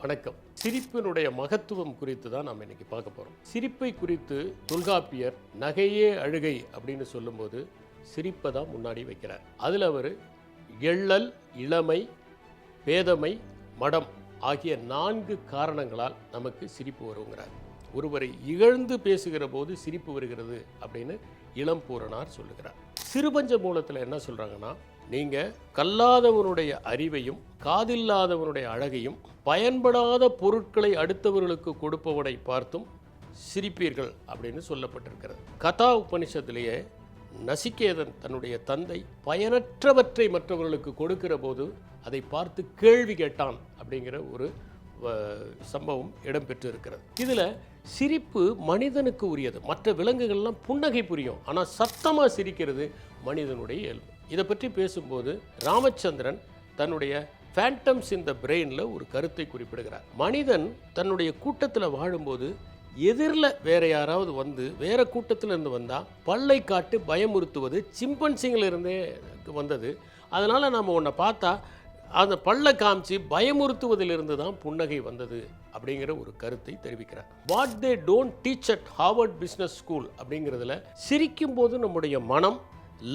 வணக்கம். சிரிப்பினுடைய மகத்துவம் குறித்து தான் நாம் இன்னைக்கு பார்க்க போகிறோம். சிரிப்பை குறித்து தொல்காப்பியர் நகையே அழுகை அப்படின்னு சொல்லும்போது சிரிப்பை தான் முன்னாடி வைக்கிறார். அதில் அவர் எள்ளல், இளமை, பேதமை, மடம் ஆகிய 4 காரணங்களால் நமக்கு சிரிப்பு வருங்கிறார். ஒருவரை இகழ்ந்து பேசுகிற போது சிரிப்பு வருகிறது அப்படின்னு இளம்பூரணார் சொல்லுகிறார். சிறுபஞ்ச மூலத்தில் என்ன சொல்கிறாங்கன்னா, நீங்கள் கல்லாதவனுடைய அறிவையும் காதில்லாதவனுடைய அழகையும் பயன்படாத பொருட்களை அடுத்தவர்களுக்கு கொடுப்பவனை பார்த்தும் சிரிப்பீர்கள் அப்படின்னு சொல்லப்பட்டிருக்கிறது. கதா உபனிஷத்திலேயே நசிகேதன் தன்னுடைய தந்தை பயனற்றவற்றை மற்றவர்களுக்கு கொடுக்கிற போது அதை பார்த்து கேள்வி கேட்டான் அப்படிங்கிற ஒரு சம்பவம் இடம்பெற்று இருக்கிறது. இதில் சிரிப்பு மனிதனுக்கு உரியது. மற்ற விலங்குகள்லாம் புன்னகை புரியும், ஆனால் சத்தமாக சிரிக்கிறது மனிதனுடைய இயல்பு. இதை பற்றி பேசும்போது ராமச்சந்திரன் தன்னுடைய ஃபேண்டம்ஸ் இன் த பிரெயினில் ஒரு கருத்தை குறிப்பிடுகிறார். மனிதன் தன்னுடைய கூட்டத்தில் வாழும்போது எதிரில் வேற யாராவது வந்து வேற கூட்டத்தில் இருந்து வந்தால் பல்லை காட்டு பயமுறுத்துவது சிம்பன்சிங்கிலிருந்தே வந்தது. அதனால் நம்ம உன்னை பார்த்தா அந்த பல்லை காமிச்சு பயமுறுத்துவதிலிருந்து தான் புன்னகை வந்தது அப்படிங்கிற ஒரு கருத்தை தெரிவிக்கிறார். What they don't teach at Harvard business school அப்படிங்கிறதுல சிரிக்கும் போது நம்முடைய மனம்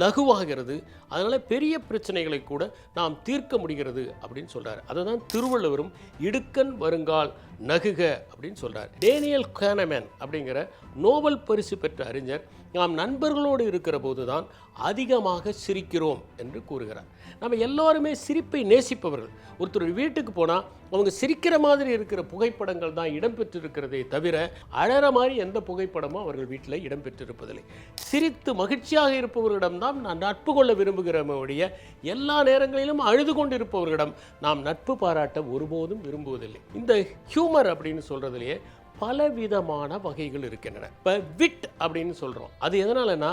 லகுவாகிறது, அதனால் பெரிய பிரச்சனைகளை கூட நாம் தீர்க்க முடிகிறது அப்படின்னு சொல்கிறார். அதை தான் திருவள்ளுவரும் இடுக்கண் வருங்கால் நகுக அப்படின்னு சொல்கிறார். டேனியல் கானமேன் அப்படிங்கிற நோபல் பரிசு பெற்ற அறிஞர் நாம் நண்பர்களோடு இருக்கிற போது தான் அதிகமாக சிரிக்கிறோம் என்று கூறுகிறார். நம்ம எல்லோருமே சிரிப்பை நேசிப்பவர்கள். ஒருத்தர் வீட்டுக்கு போனால் அவங்க சிரிக்கிற மாதிரி இருக்கிற புகைப்படங்கள் தான் இடம்பெற்றிருக்கிறதே தவிர அழற மாதிரி எந்த புகைப்படமும் அவர்கள் வீட்டில் இடம்பெற்றிருப்பதில்லை. சிரித்து மகிழ்ச்சியாக இருப்பவர்களிடம்தான் நான் நட்பு கொள்ள விரும்புகிறோடைய எல்லா நேரங்களிலும் அழுது கொண்டு இருப்பவர்களிடம் நாம் நட்பு பாராட்ட ஒருபோதும் விரும்புவதில்லை. இந்த ஹியூமர் அப்படின்னு சொல்கிறதுலையே பலவிதமான வகைகள் இருக்கின்றன. இப்போ விட் அப்படின்னு சொல்கிறோம். அது எதனாலனா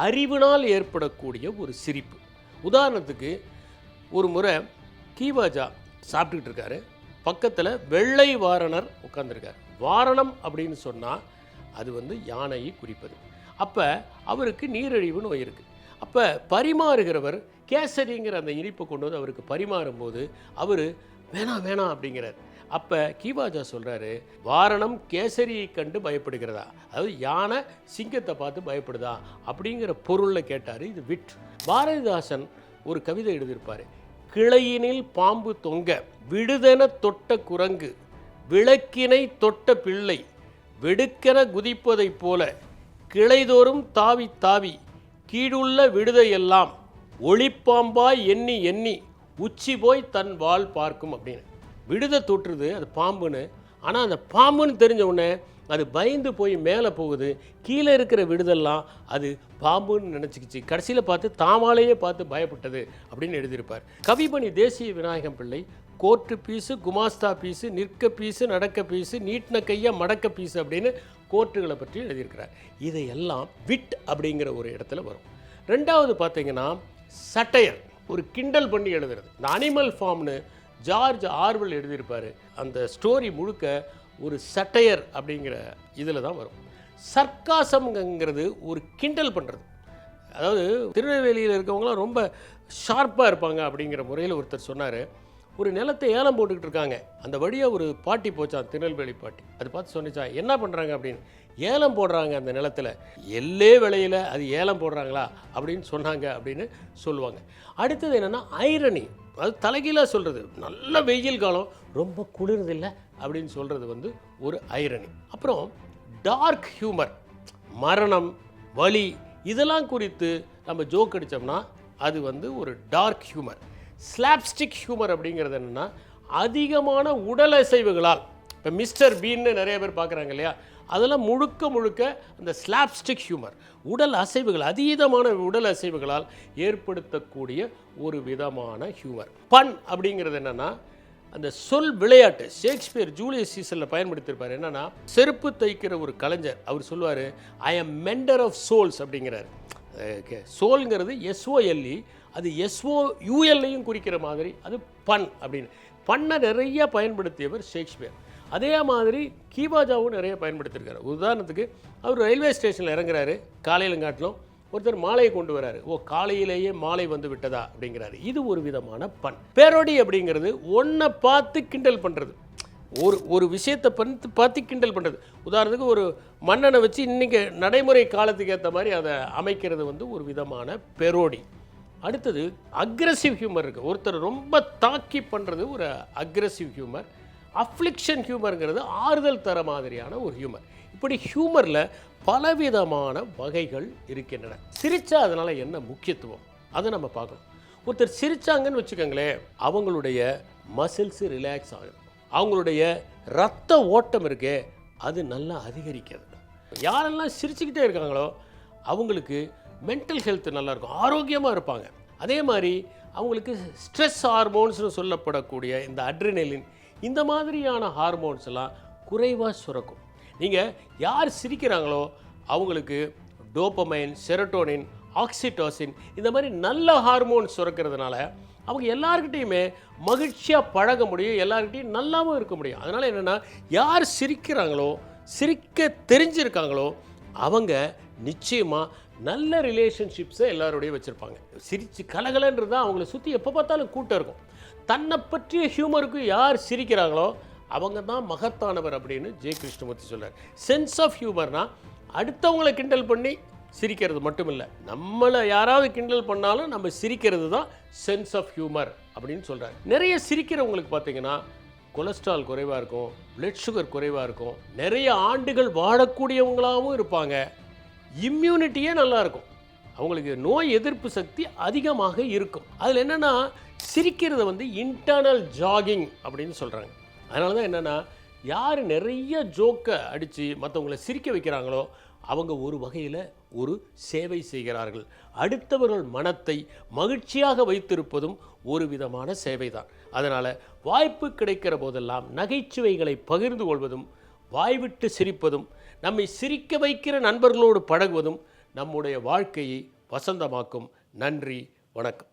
அறிவினால் ஏற்படக்கூடிய ஒரு சிரிப்பு. உதாரணத்துக்கு ஒரு முறை கீவாஜா சாப்பிட்டுக்கிட்டு இருக்காரு, பக்கத்தில் வெள்ளை வாரணர் உட்கார்ந்துருக்கார். வாரணம் அப்படின்னு சொன்னால் அது யானையை குறிப்பது. அப்போ அவருக்கு நீரிழிவு நோய் இருக்குது. அப்போ பரிமாறுகிறவர் கேசரிங்கிற அந்த இனிப்பை கொண்டு வந்து அவருக்கு பரிமாறும்போது அவர் வேணாம் வேணாம் அப்படிங்கிறார். அப்போ கீவாஜா சொல்கிறாரு, வாரணம் கேசரியை கண்டு பயப்படுகிறதா, அதாவது யானை சிங்கத்தை பார்த்து பயப்படுதா அப்படிங்கிற பொருளில் கேட்டார். இது விட். பாரதிதாசன் ஒரு கவிதை எழுதியிருப்பார். கிளையினில் பாம்பு தொங்க விடுதென தொட்ட குரங்கு விளக்கினை தொட்ட பிள்ளை வெடுக்கென குதிப்பதைப் போல கிளைதோறும் தாவி தாவி கீழுள்ள விடுதையெல்லாம் ஒளிப்பாம்பாய் எண்ணி எண்ணி உச்சி போய் தன் வால் பார்க்கும் அப்படின்னு. விடுதை தொட்டுருது அது பாம்புன்னு, ஆனால் அந்த பாம்புன்னு தெரிஞ்ச உடனே அது பயந்து போய் மேலே போகுது. கீழே இருக்கிற விடுதெல்லாம் அது பாம்புன்னு நினச்சிக்கிச்சு. கடைசியில் பார்த்து தாமாலேயே பார்த்து பயப்பட்டது அப்படின்னு எழுதியிருப்பார். கவிமணி தேசிய விநாயகம் பிள்ளை கோர்ட்டு பீஸு, குமாஸ்தா பீஸு, நிற்க பீஸு, நடக்க பீஸு, நீட்டின கையை மடக்க பீஸு அப்படின்னு கோர்ட்டுகளை பற்றி எழுதியிருக்கிறார். இதையெல்லாம் விட் அப்படிங்கிற ஒரு இடத்துல வரும். ரெண்டாவது பார்த்தீங்கன்னா சட்டையர், ஒரு கிண்டல் பண்ணி எழுதுறது. இந்த அனிமல் ஃபார்ம்னு ஜார்ஜ் ஆர்வெல் எழுதியிருப்பார். அந்த ஸ்டோரி முழுக்க ஒரு சட்டையர் அப்படிங்கிற இதில் தான் வரும். சர்க்காசம்ங்கிறது ஒரு கிண்டல் பண்ணுறது. அதாவது திருநெல்வேலியில் இருக்கவங்களாம் ரொம்ப ஷார்ப்பாக இருப்பாங்க அப்படிங்கிற முறையில் ஒருத்தர் சொன்னார். ஒரு நிலத்தை ஏலம் போட்டுக்கிட்டு இருக்காங்க, அந்த வழியாக ஒரு பாட்டி போச்சான், திருநெல்வேலி பாட்டி. அது பார்த்து சொன்னிச்சா என்ன பண்ணுறாங்க அப்படின்னு. ஏலம் போடுறாங்க அந்த நிலத்தில், எல்லே விலையில் அது ஏலம் போடுறாங்களா அப்படின்னு சொன்னாங்க அப்படின்னு சொல்லுவாங்க. அடுத்தது என்னென்னா ஐரணி, அது தலைகீழாக சொல்கிறது. நல்ல வெயில் காலம், ரொம்ப குளிர்தில்லை அப்படின்னு சொல்கிறது ஒரு ஐரணி. அப்புறம் டார்க் ஹியூமர், மரணம், வலி இதெல்லாம் குறித்து நம்ம ஜோக் அடித்தோம்னா அது ஒரு டார்க் ஹியூமர். ஸ்லாப்ஸ்டிக் ஹியூமர் அப்படிங்கிறது என்னென்னா அதிகமான உடல் அசைவுகளால், இப்போ மிஸ்டர் பீன்னு நிறைய பேர் பார்க்குறாங்க இல்லையா, அதெல்லாம் முழுக்க முழுக்க அந்த ஸ்லாப்ஸ்டிக் ஹியூமர், உடல் அசைவுகள், அதீதமான உடல் அசைவுகளால் ஏற்படுத்தக்கூடிய ஒரு விதமான ஹியூமர். பன் அப்படிங்கிறது என்னென்னா அந்த சொல் விளையாட்டு. ஷேக்ஸ்பியர் ஜூலியஸ் சீசரில் பயன்படுத்தியிருப்பார். என்னென்னா செருப்பு தைக்கிற ஒரு கலைஞர் அவர் சொல்லுவார், I am mender of soles அப்படிங்கிறார். சோல்ங்கிறது எஸ்ஓஎல்இ, அது எஸ்ஓயூஎல்லையும் குறிக்கிற மாதிரி அது பன் அப்படின்னு. பண்ணை நிறைய பயன்படுத்தியவர் ஷேக்ஸ்பியர். அதே மாதிரி கீவாஜாவும் நிறைய பயன்படுத்தியிருக்காரு. உதாரணத்துக்கு அவர் ரயில்வே ஸ்டேஷனில் இறங்குறாரு, காலையிலங்காட்டிலும் ஒருத்தர் மாலையை கொண்டு வராரு, ஓ காலையிலேயே மாலை வந்து விட்டதா அப்படிங்கிறாரு. இது ஒரு விதமான பண். பேரோடி அப்படிங்கிறது ஒன்றை பார்த்து கிண்டல் பண்ணுறது. ஒரு ஒரு விஷயத்தை பார்த்து கிண்டல் பண்ணுறது. உதாரணத்துக்கு ஒரு மன்னனை வச்சு இன்றைக்கி நடைமுறை காலத்துக்கு ஏற்ற மாதிரி அதை அமைக்கிறது வந்து ஒரு விதமான பெரோடி. அடுத்தது அக்ரெசிவ் ஹியூமர் இருக்குது. ஒருத்தர் ரொம்ப தாக்கி பண்ணுறது ஒரு அக்ரெசிவ் ஹியூமர். அஃப்ளிக்ஷன் ஹியூமருங்கிறது ஆறுதல் தர மாதிரியான ஒரு ஹியூமர். இப்படி ஹியூமரில் பலவிதமான வகைகள் இருக்கின்றன. சிரித்தா அதனால் என்ன முக்கியத்துவம் அதை நம்ம பார்க்கணும். ஒருத்தர் சிரித்தாங்கன்னு வச்சுக்கோங்களேன், அவங்களுடைய மசில்ஸு ரிலாக்ஸ் ஆகும், அவங்களுடைய இரத்த ஓட்டம் இருக்கே அது நல்லா அதிகரிக்கிறது. யாரெல்லாம் சிரிச்சுக்கிட்டே இருக்காங்களோ அவங்களுக்கு மென்டல் ஹெல்த் நல்லாயிருக்கும், ஆரோக்கியமாக இருப்பாங்க. அதே மாதிரி அவங்களுக்கு ஸ்ட்ரெஸ் ஹார்மோன்ஸ்னு சொல்லப்படக்கூடிய இந்த அட்ரினலின் இந்த மாதிரியான ஹார்மோன்ஸ் எல்லாம் குறைவாக சுரக்கும். நீங்கள் யார் சிரிக்கிறாங்களோ அவங்களுக்கு டோபமைன், செரோட்டோனின், ஆக்சிடோசின் இந்த மாதிரி நல்ல ஹார்மோன்ஸ் சுரக்கிறதுனால அவங்க எல்லாருக்கிட்டையுமே மகிழ்ச்சியாக பழக முடியும், எல்லாருக்கிட்டையும் நல்லாவும் இருக்க முடியும். அதனால் என்னென்னா, யார் சிரிக்கிறாங்களோ, சிரிக்க தெரிஞ்சிருக்காங்களோ அவங்க நிச்சயமாக நல்ல ரிலேஷன்ஷிப்ஸை எல்லாரோடையும் வச்சுருப்பாங்க. சிரித்து கலகலன்றது தான் அவங்கள சுற்றி எப்போ பார்த்தாலும் கூட்டம் இருக்கும். தன்னை பற்றிய ஹியூமருக்கு யார் சிரிக்கிறாங்களோ அவங்க தான் மகத்தானவர் அப்படின்னு ஜெய கிருஷ்ணமூர்த்தி சொல்கிறார். சென்ஸ் ஆஃப் ஹியூமர்னால் அடுத்தவங்களை கிண்டல் பண்ணி சிரிக்கிறது மட்டும் இல்லை, நம்மளை யாராவது கிண்டல் பண்ணாலும் நம்ம சிரிக்கிறது தான் சென்ஸ் ஆஃப் ஹியூமர் அப்படின்னு சொல்கிறார். நிறைய சிரிக்கிறவங்களுக்கு பார்த்தீங்கன்னா கொலஸ்ட்ரால் குறைவாக இருக்கும், பிளட் சுகர் குறைவாக இருக்கும், நிறைய ஆண்டுகள் வாழக்கூடியவங்களாகவும் இருப்பாங்க, இம்யூனிட்டியே நல்லா இருக்கும், அவங்களுக்கு நோய் எதிர்ப்பு சக்தி அதிகமாக இருக்கும். அதில் என்னென்னா, சிரிக்கிறத வந்து இன்டர்னல் ஜாகிங் அப்படின்னு சொல்கிறாங்க. அதனால தான் என்னென்னா, யார் நிறைய ஜோக்கை அடித்து மற்றவங்களை சிரிக்க வைக்கிறாங்களோ அவங்க ஒரு வகையில் ஒரு சேவை செய்கிறார்கள். அடுத்தவர்கள் மனத்தை மகிழ்ச்சியாக வைத்திருப்பதும் ஒரு விதமான சேவை தான். அதனால் வாய்ப்பு கிடைக்கிற போதெல்லாம் நகைச்சுவைகளை பகிர்ந்து கொள்வதும், வாய்விட்டு சிரிப்பதும், நம்மை சிரிக்க வைக்கிற நண்பர்களோடு பழகுவதும் நம்முடைய வாழ்க்கையை வசந்தமாக்கும். நன்றி, வணக்கம்.